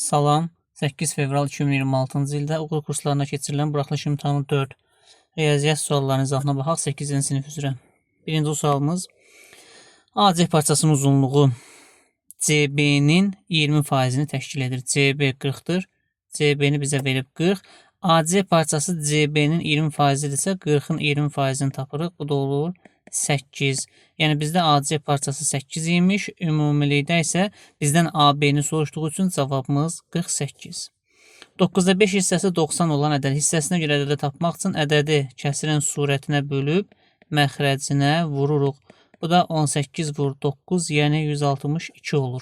Salam, 8 fevral 2026-cı ildə uğur kurslarına keçirilən buraxılış imtahanı 4 riyaziyyat suallarının izahına baxaq 8-ci sinif üzrə. Birinci sualımız AC parçasının uzunluğu CB-nin 20%-ni təşkil edir. CB 40-dır. CB-ni bizə verib 40. AC parçası CB-nin 20%-dirsə 40-ın 20%-ni tapırıq. Bu da olur 8. Yəni bizdə AC parçası 8 imiş. Ümumilikdə isə bizdən AB-ni soruşduğu üçün cavabımız 48. 9-da 5 hissəsi 90 olan ədəd hissəsinə görə ədədi tapmaq üçün ədədi kəsirin surətinə bölüb məxrəcinə vururuq. Bu da 18 vur 9, yəni 162 olur.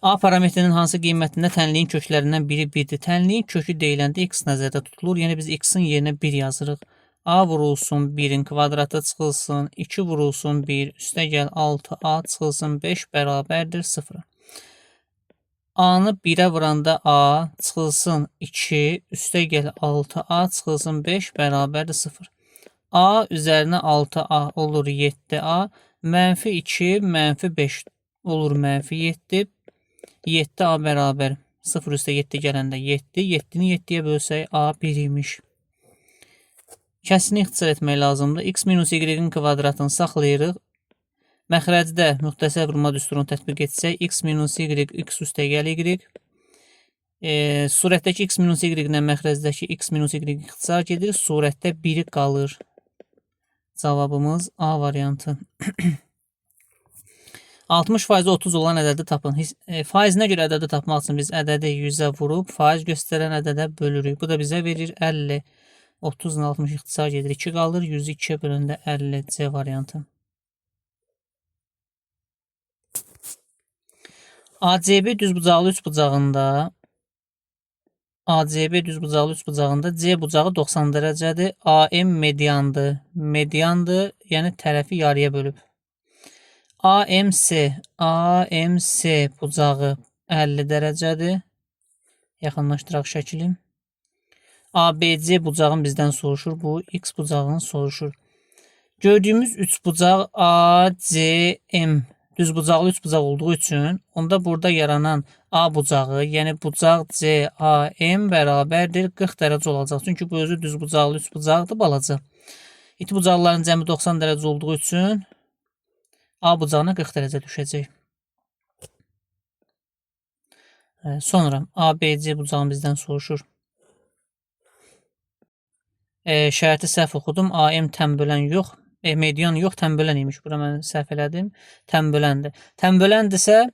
A parametrinin hansı qiymətində tənliyin köklərindən biri 1-dir? Tənliyin kökü deyiləndə x nəzərdə tutulur. Yəni biz x-in yerinə 1 yazırıq. A vurulsun 1-in kvadratı çıxılsın, 2 vurulsun 1, üstə gəl 6a çıxılsın 5 bərabərdir 0. A-nı 1-ə vuranda a çıxılsın 2, üstə gəl 6a çıxılsın 5 bərabərdir 0. A üzərinə 6a olur 7a, mənfi 2, mənfi 5 olur mənfi 7. 7a bərabər 0 üstə 7 gələndə 7. 7-ni 7-yə bölsək a 1 imiş. Kəsini ixtisar etmək lazımdır. X minus y-in kvadratını saxlayırıq. Məxrəcdə müxtəsər vurma düsturunu tətbiq etsək, x minus y, x üstə gəl y. Surətdəki x minus y ilə məxrəcdəki x minus y ixtisar gedir. Surətdə 1 qalır. Cavabımız A variantı. 60% 30 olan ədədi tapın. Faizinə görə ədədi tapmaq üçün biz ədədi 100-ə vurub, faiz göstərən ədədə bölürük. Bu da bizə verir 50. 30 ilə 60 ixtisar gedir. 2 qalır. 100-ü 2-yə böləndə 50. C variantı. ACB düzbucaqlı üçbucağında C bucağı 90 dərəcədir. AM mediandır. Mediandır, yəni tərəfi yarıya bölüb. AMC bucağı 50 dərəcədir. Yaxınlaşdıraq şəkili. ABC bucağın bizdən soruşur. Bu X bucağını soruşur. Gördüyümüz üçbucaq ACM düzbucaqlı üçbucaq olduğu üçün onda burada yaranan A bucağı, yəni bucaq CAM bərabərdir 40 dərəcə olacaq. Çünki bu özü düzbucaqlı üçbucaqdır balaca. İti bucaqların cəmi 90 dərəcə olduğu üçün A bucağına 40 dərəcə düşəcək. Sonra ABC bucağını bizdən soruşur. Şərti səhv oxudum. AM tənbölən yox. Median yox, tənbölən imiş. Bura mən səhv elədim. Tənböləndir. Tənböləndirsə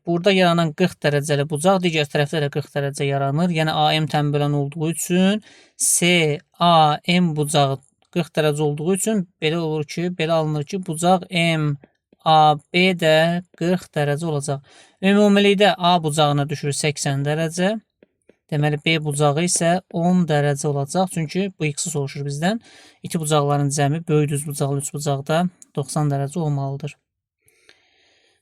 burada yaranan 40 dərəcəli bucaq digər tərəfdə də 40 dərəcə yaranır. Yəni AM tənbölən olduğu üçün CAM bucağı 40 dərəcə olduğu üçün belə olur ki, belə alınır ki, bucaq MAB də 40 dərəcə olacaq. Ümumilikdə A bucağına düşür 80 dərəcə. Deməli, B bucağı isə 10 dərəcə olacaq. Çünki bu X-i soruşur bizdən. İki bucaqların cəmi böyük düzbucaqlı üçbucaqda 90 dərəcə olmalıdır.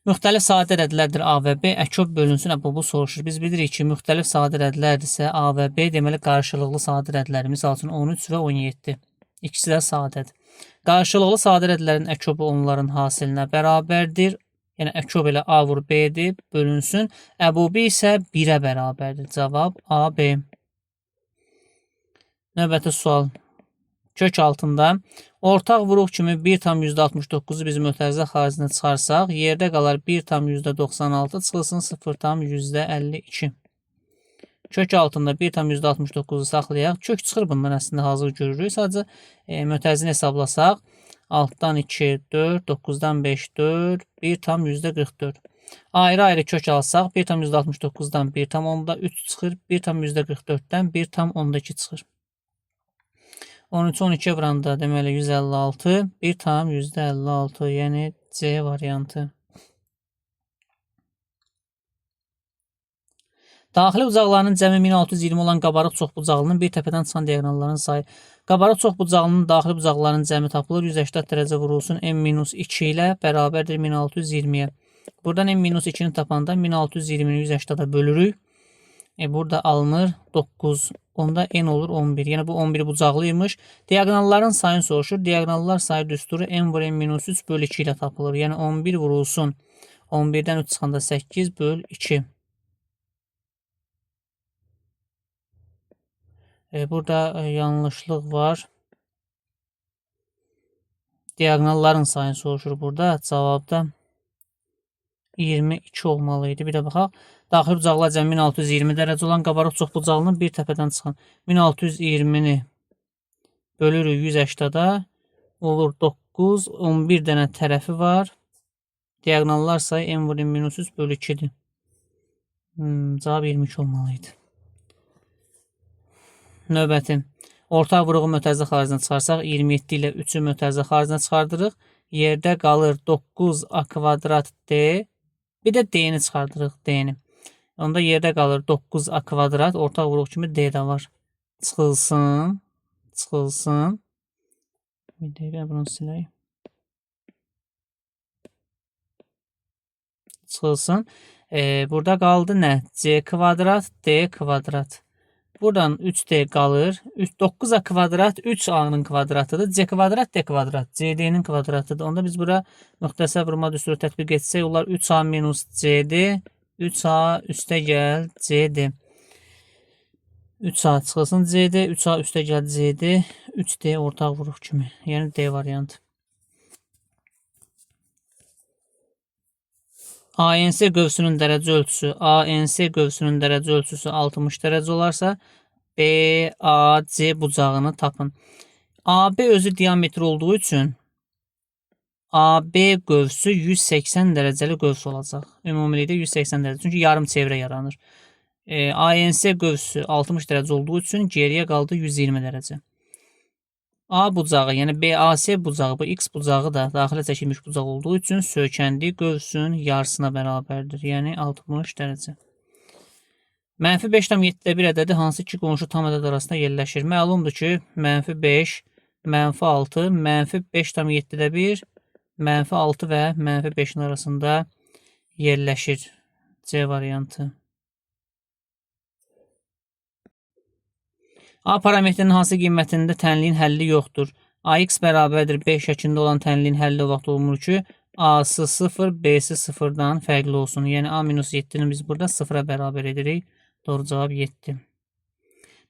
Müxtəlif sadə ədədlərdir A və B. Əköb bölünsün. Bu soruşur. Biz bilirik ki, müxtəlif sadə ədədlərdirsə A və B deməli qarşılıqlı sadə ədədlər. Misal üçün 13 və 17. İkisi də sadədir. Qarşılıqlı sadə ədədlərin əköbü onların hasilinə bərabərdir. Yəni əköb elə A vur B-dir, bölünsün. Əbubi isə 1-ə bərabərdir. Cavab A, B. Növbəti sual. Kök altında ortaq vuruq kimi 1,69-u biz mötərizə xaricinə çıxarsaq, yerdə qalar 1,96 çıxılsın 0,52. Kök altında 1,69-u saxlayaq. Kök çıxır bundan əslində hazır görürük. Sadəcə mötərizini hesablasaq. Altdan 2, 4, 9-dan 5, 4, 1,44. Ayrı-ayrı kök alsaq, 1,69-dan 1,3 çıxır, 1,44-dən 1,2 çıxır. 13, 12 vuranda deməli 156, 1,56, yəni C variantı. Daxili bucaqlarının cəmi 1620 olan qabarıq çoxbucaqlının bir təpədən çıxan diaqonalların sayı. Qabarıq çoxbucaqlının daxili bucaqlarının cəmi tapılır. 180 dərəcə vurulsun M-2 ilə bərabərdir 1620-yə. Buradan M-2-ni tapanda 1620-ni 180-da bölürük. Burada alınır 9, onda n olur 11. Yəni bu 11 bucaqlıymış. Diaqonalların sayını soruşur. Diaqonallar sayı düsturu n vur n minus 3 bölü 2 ilə tapılır. Yəni 11 vurulsun 11-dən 3 çıxanda 8 böl 2. Burada yanlışlıq var. Diaqonalların sayını soruşur burada. Cavabda 22 olmalıydı. Bir də baxaq. Daxil bucaqlar cəmi 1620 dərəcə olan qabarıq çox bucağının bir təpədən çıxan 1620-ni bölürük 180-a olur 9, 11 dənə tərəfi var. Diaqonallar sayı n vur n minus 3 bölü 2-dir. Cavab 22 olmalıydı. Növbəti. Ortaq vuruğu mötərizə xaricinə çıxarsaq 27 ilə 3-ü mötərizə xaricinə çıxardırıq. Yerdə qalır 9a kvadrat d. Bir də d-ni çıxardırıq, d-ni. Onda yerdə qalır 9a kvadrat. Ortaq vuruq kimi d də var. Çıxılsın. Çıxılsın. Bir dəqiqə bunu silək. Çıxılsın. Burada qaldı nə? C kvadrat, d kvadrat. Buradan 3d qalır. 9a kvadrat 3a-nın kvadratıdır. C kvadrat, d kvadrat. CD-nin kvadratıdır. Onda biz bura müxtəsər vurma düsturu tətbiq etsək, onlar 3a minus c-dir. 3a üstə gəl c-dir. 3a çıxılsın c-dir. 3a üstə gəl c-dir. 3d ortaq vuruq kimi. Yəni d variantı. ANC qövsünün dərəcə ölçüsü, ANC qövsünün dərəcə ölçüsü 60 dərəcə olarsa, BAC bucağını tapın. AB özü diametr olduğu üçün AB qövsü 180 dərəcəli qövs olacaq. Ümumilikdə 180 dərəcə. Çünki yarım çevrə yaranır. ANC qövsü 60 dərəcə olduğu üçün geriyə qaldı 120 dərəcə. A bucağı, yəni BAC bucağı, bu X bucağı da daxilə çəkilmiş bucaq olduğu üçün söykəndiyi qövsün yarısına bərabərdir. Yəni 60 dərəcə. Mənfi 5,7 ədədi hansı ki qonşu tam ədəd arasında yerləşir? Məlumdur ki, mənfi 5, mənfi 6, mənfi 5,7 mənfi 6 və mənfi 5-in arasında yerləşir. C variantı. A parametrinin hansı qiymətində tənliyin həlli yoxdur? AX bərabərdir 5 şəklində olan tənliyin həlli o vaxt olmur ki, A-sı 0, B-si 0-dan fərqli olsun. Yəni A-7-ni biz burada 0-a bərabər edirik. Doğru cavab 7.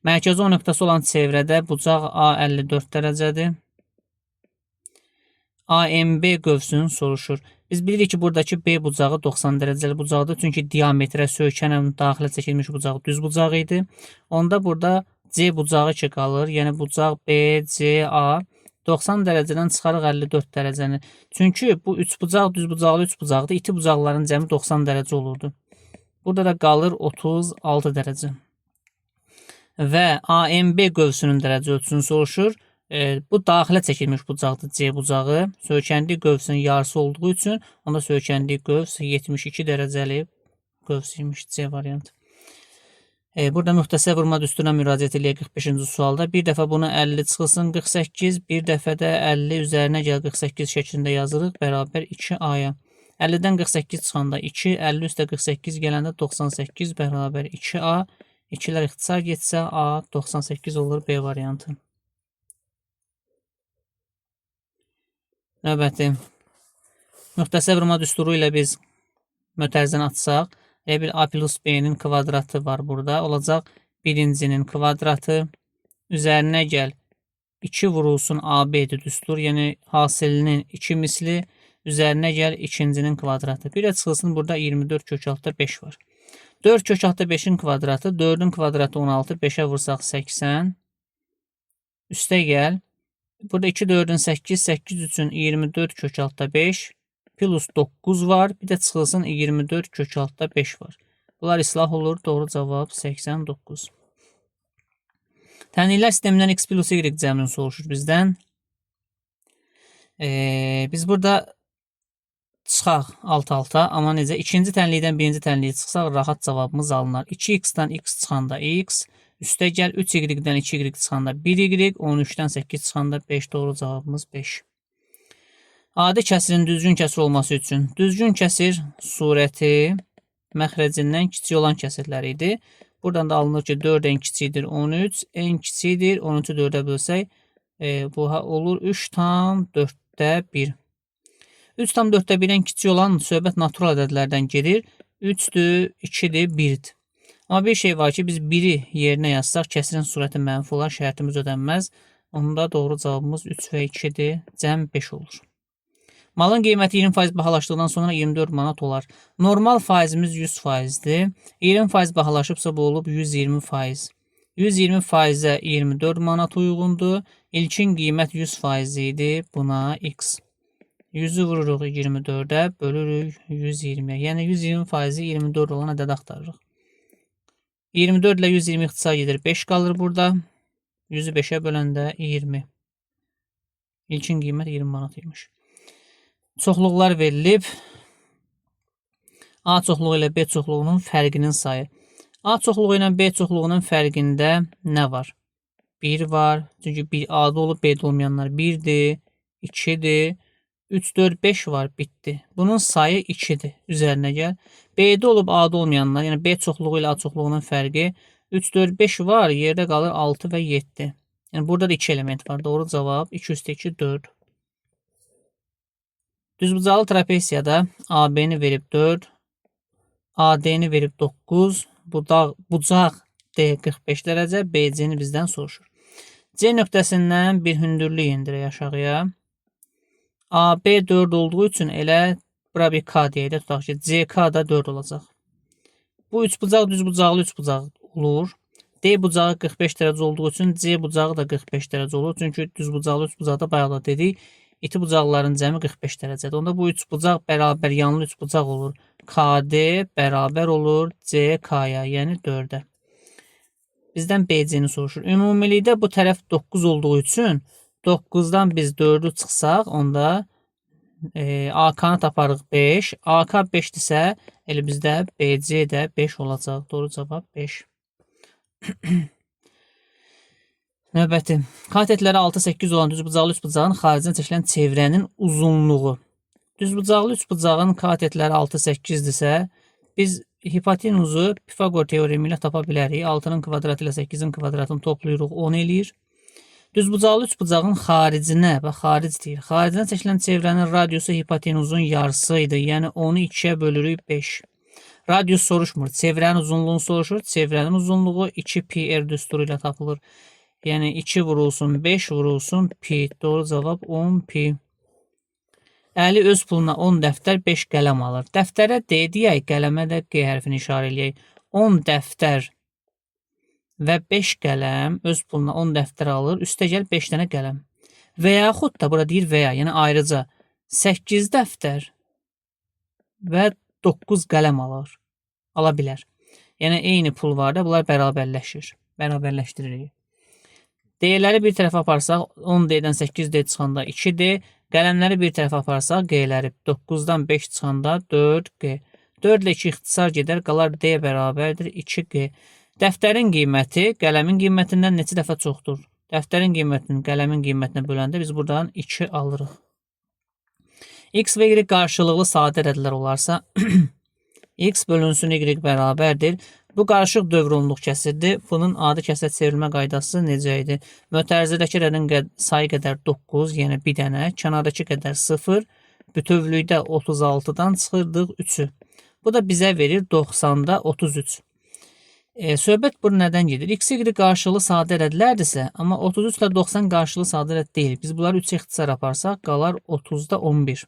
Mərkəzi O nöqtəsi olan çevrədə bucaq A 54 dərəcədir. AMB qövsünün soruşur. Biz bilirik ki, buradakı B bucağı 90 dərəcəli bucaqdır. Çünki diametrə söykənən daxilə çəkilmiş bucaq düz bucaq idi. Onda burada C bucağı ki qalır. Yəni bucaq B, C, A 90 dərəcədən çıxarıq 54 dərəcəni. Çünki bu 3 bucaq düz bucaqlı 3 bucaqdır. İti bucaqların cəmi 90 dərəcə olurdu. Burada da qalır 36 dərəcə. Və AMB qövsünün dərəcə ölçüsünü soruşur. Bu daxilə çəkilmiş bucaqdır C bucağı. Söykəndiyi qövsün yarısı olduğu üçün onda söykəndiyi qövs 72 dərəcəli qövsüymüş. C variantı. Burada müxtəsər vurma düsturuna müraciət eləyək 45-ci sualda. Bir dəfə bunu 50 çıxılsın 48, bir dəfə də 50 üzərinə gəl 48 şəklində yazırıq. Bərabər 2A-ya. 50-dən 48 çıxanda 2, 50 üstə 48 gələndə 98 bərabər 2A. 2-lər ixtisar getsə A 98 olur. B variantı. Növbəti. Müxtəsər vurma düsturu ilə biz mötərizəni açsaq, bir A plus B-nin kvadratı var burada. Olacaq birincinin kvadratı. Üzərinə gəl 2 vurulsun AB-dir düstur. Yəni hasilinin 2 misli. Üzərinə gəl ikincinin kvadratı. Bir də çıxılsın burada 24 kök altda 5 var. 4 kök altda 5-in kvadratı. 4-ün kvadratı 16. 5-ə vursaq 80. Üstə gəl. Burada 2, 4-ün 8. 8 üçün 24 kök altda 5. Plus 9 var. Bir də çıxılsın 24 kök altda 5 var. Bunlar islah olur. Doğru cavab 89. Tənliklər sistemindən x plus y cəmini soruşur bizdən. Biz burada çıxaq alt-alta. Amma necə? İkinci tənlikdən birinci tənliyə çıxsaq rahat cavabımız alınar. 2x-dan x çıxanda x. Üstə gəl 3y-dən 2y çıxanda 1y. 13-dən 8 çıxanda 5. Doğru cavabımız 5. Adi kəsirin düzgün kəsir olması üçün düzgün kəsir surəti məxrəcindən kiçik olan kəsirlər idi. Buradan da alınır ki 4 en kiçikdir 13, en kiçikdir 13'ü 4'ə bölsək, bu olur 3 tam 4'də 1. 3 tam 4'də 1-dən kiçik olan söhbət natural ədədlərdən gedir. 3'dür, 2'dir, 1'dir. Amma bir şey var ki, biz 1'i yerinə yazsaq, kəsirin surəti mənfi olar, şərtimiz ödənməz. Onda doğru cavabımız 3 və 2'dir, cəm 5 olur. Malın qiyməti 20% bahalaşdıqdan sonra 24 manat olar. Normal faizimiz 100%dir. 20% bahalaşıbsa bu olub 120%. 120%-ə 24 manat uyğundur. İlkin qiymət 100% idi. Buna x. 100'ü vururuq 24'ə, bölürük 120'yə. Yəni 120%-i 24 olan ədəd axtarırıq. 24 ilə 120 ixtisar gedir. 5 qalır burada. 100'ü 5'ə böləndə 20. İlkin qiymət 20 manat imiş. Çoxluqlar verilib. A çoxluğu ilə B çoxluğunun fərqinin sayı. A çoxluğu ilə B çoxluğunun fərqində nə var? 1 var. Çünki A'da olub B'də olmayanlar 1'dir, 2'dir, 3, 4, 5 var, bitdi. Bunun sayı 2'dir. Üzərinə gəl. B'də olub A'da olmayanlar, yəni B çoxluğu ilə A çoxluğunun fərqi 3, 4, 5 var, yerdə qalır 6 və 7. Yəni burada da 2 element var. Doğru cavab 2 üstə 2, 4. Düzbucaqlı trapesiyada AB-ni verib 4, AD-ni verib 9, bucaq D 45 dərəcə, BC-ni bizdən soruşur. C nöqtəsindən bir hündürlük endirək aşağıya. AB 4 olduğu üçün elə bura bir K deyək də tutaq ki, CK da 4 olacaq. Bu üç bucaq düzbucaqlı üç bucaq olur. D bucağı 45 dərəcə olduğu üçün C bucağı da 45 dərəcə olur. Çünki düzbucaqlı üç bucaqda bayaq da dedik. İti bucaqların cəmi 45 dərəcədir. Onda bu üç bucaq bərabər yanlı üç bucaq olur. KD bərabər olur CK-ya, yəni 4-ə. Bizdən BC-ni soruşur. Ümumilikdə bu tərəf 9 olduğu üçün 9-dan biz 4'ü çıxsaq, onda AK-nı taparıq 5. AK 5-dirsə, elə bizdə BC də 5 olacaq. Doğru cavab 5. Növbəti. Katetləri 6-8 olan düzbucaqlı üçbucağın xaricdən çəkilən çevrənin uzunluğu. Düzbucaqlı üçbucağın katetləri 6-8-dirsə, biz hipotenuzu Pifagor teoremi ilə tapa bilərik. 6'nın kvadratı ilə 8'in kvadratını toplayırıq, 10 eləyir. Düzbucaqlı üçbucağın xaricinə, bax xaric deyir. Xaricdən çəkilən çevrənin radiusu hipotenuzun yarısı idi. Yəni onu 2'yə bölürük 5. Radius soruşmur. Çevrənin uzunluğunu soruşur. Çevrənin uzunluğu 2 pi r düsturu ilə tapılır. Yəni 2 vurulsun 5 vurulsun pi. Doğru cavab 10 pi. Əli öz puluna 10 dəftər 5 qələm alır. Dəftərə D deyək, qələmə də Q hərfini işarə eləyək. 10 dəftər və 5 qələm öz puluna 10 dəftər alır. Üstəgəl 5 dənə qələm. Və yaxud da burada deyir və ya, yəni ayrıca 8 dəftər və 9 qələm ala bilər. Yəni eyni pul var da, bunlar bərabərləşir. Bərabərləşdiririk. D-ləri bir tərəfə aparsaq, 10D-dən 8D çıxanda 2D, qələmləri bir tərəfə aparsaq, G-ləri 9-dan 5 çıxanda 4G. 4 ilə 2 ixtisar gedər, qalar D bərabərdir 2G. Dəftərin qiyməti qələmin qiymətindən neçə dəfə çoxdur? Dəftərin qiymətini qələmin qiymətinə böləndə biz buradan 2 alırıq. X və Y qarşılıqlı sadə ədədlər olarsa, X bölünsün Y bərabərdir. Bu qarışıq dövr-onluq kəsirdir. Bunun adi kəsirə çevrilmə qaydası necə idi? Mötərizədəki ədədin sayı qədər 9, yəni bir dənə, kənardakı qədər 0, bütövlükdə 36-dan çıxırdıq 3-ü. Bu da bizə verir 90-da 33. Söhbət bu nədən gedir? X, Y qarşılıqlı sadə ədədlərdirsə, amma 33 ilə 90 qarşılıqlı sadə ədəd deyil. Biz bunları 3-ə ixtisar aparsaq, qalar 30-da 11.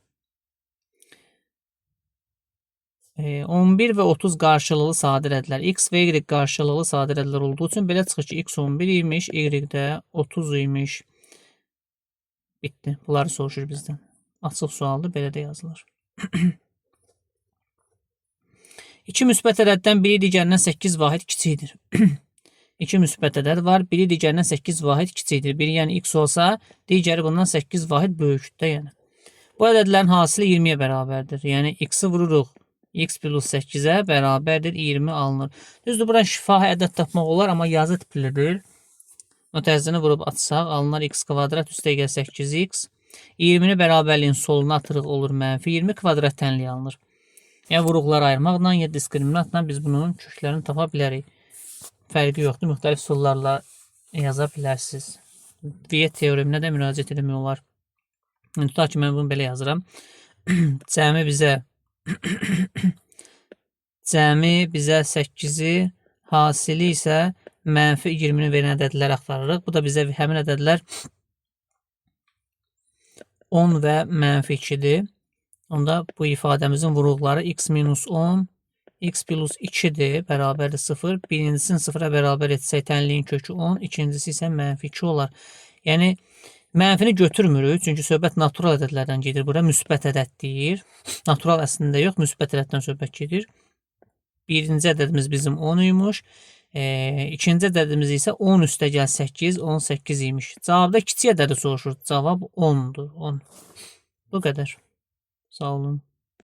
11 və 30 qarşılıqlı sadə ədədlər. X və Y qarşılıqlı sadə ədədlər olduğu üçün belə çıxır ki, X 11 imiş, Y də 30 imiş. Bitdi. Bunları soruşur bizdən. Açıq sualdır, belə də yazılır. 2 müsbət ədəddən biri digərindən 8 vahid kiçikdir. 2 müsbət ədəd var, biri digərindən 8 vahid kiçikdir. Biri yəni X olsa, digəri bundan 8 vahid böyükdür. Yəni. Bu ədədlərin hasili 20-yə bərabərdir. Yəni X-i vururuq. X plus 8'ə bərabərdir 20 alınır. Düzdür, buradan şifahi ədəd tapmaq olar, amma yazı tiplidir. Mötərizəni vurub atsaq, alınır x kvadrat üstə 8x. 20-ni bərabərliyin soluna atırıq, olur mənfi 20 kvadrat tənliyi alınır. Yəni vuruqları ayırmaqla ya diskriminantla biz bunun köklərini tapa bilərik. fərqi yoxdur. Müxtəlif üsullarla yaza bilərsiniz. Viet teoreminə də müraciət etmək olar. Tutaq ki, mən bunu belə yazıram. Cəmi bizə 8-i, hasili isə mənfi 20-ni verən ədədlər axtarırıq. Bu da bizə həmin ədədlər 10 və mənfi 2-dir. Onda bu ifadəmizin vuruqları x minus 10, x plus 2-dir, bərabərdir 0. Birincisini 0-a bərabər etsək, tənliyin kökü 10, ikincisi isə mənfi 2 olar. Yəni, mənfini götürmürük, çünki söhbət natural ədədlərdən gedir. Bura müsbət ədəd deyir. Natural əslində yox, müsbət ədəddən söhbət gedir. Birinci ədədimiz bizim 10 imiş. İkinci ədədimiz isə 10 üstəgəl 8, 18 imiş. Cavabda kiçik ədədi soruşur. Cavab 10'dur. 10. Bu qədər. Sağ olun.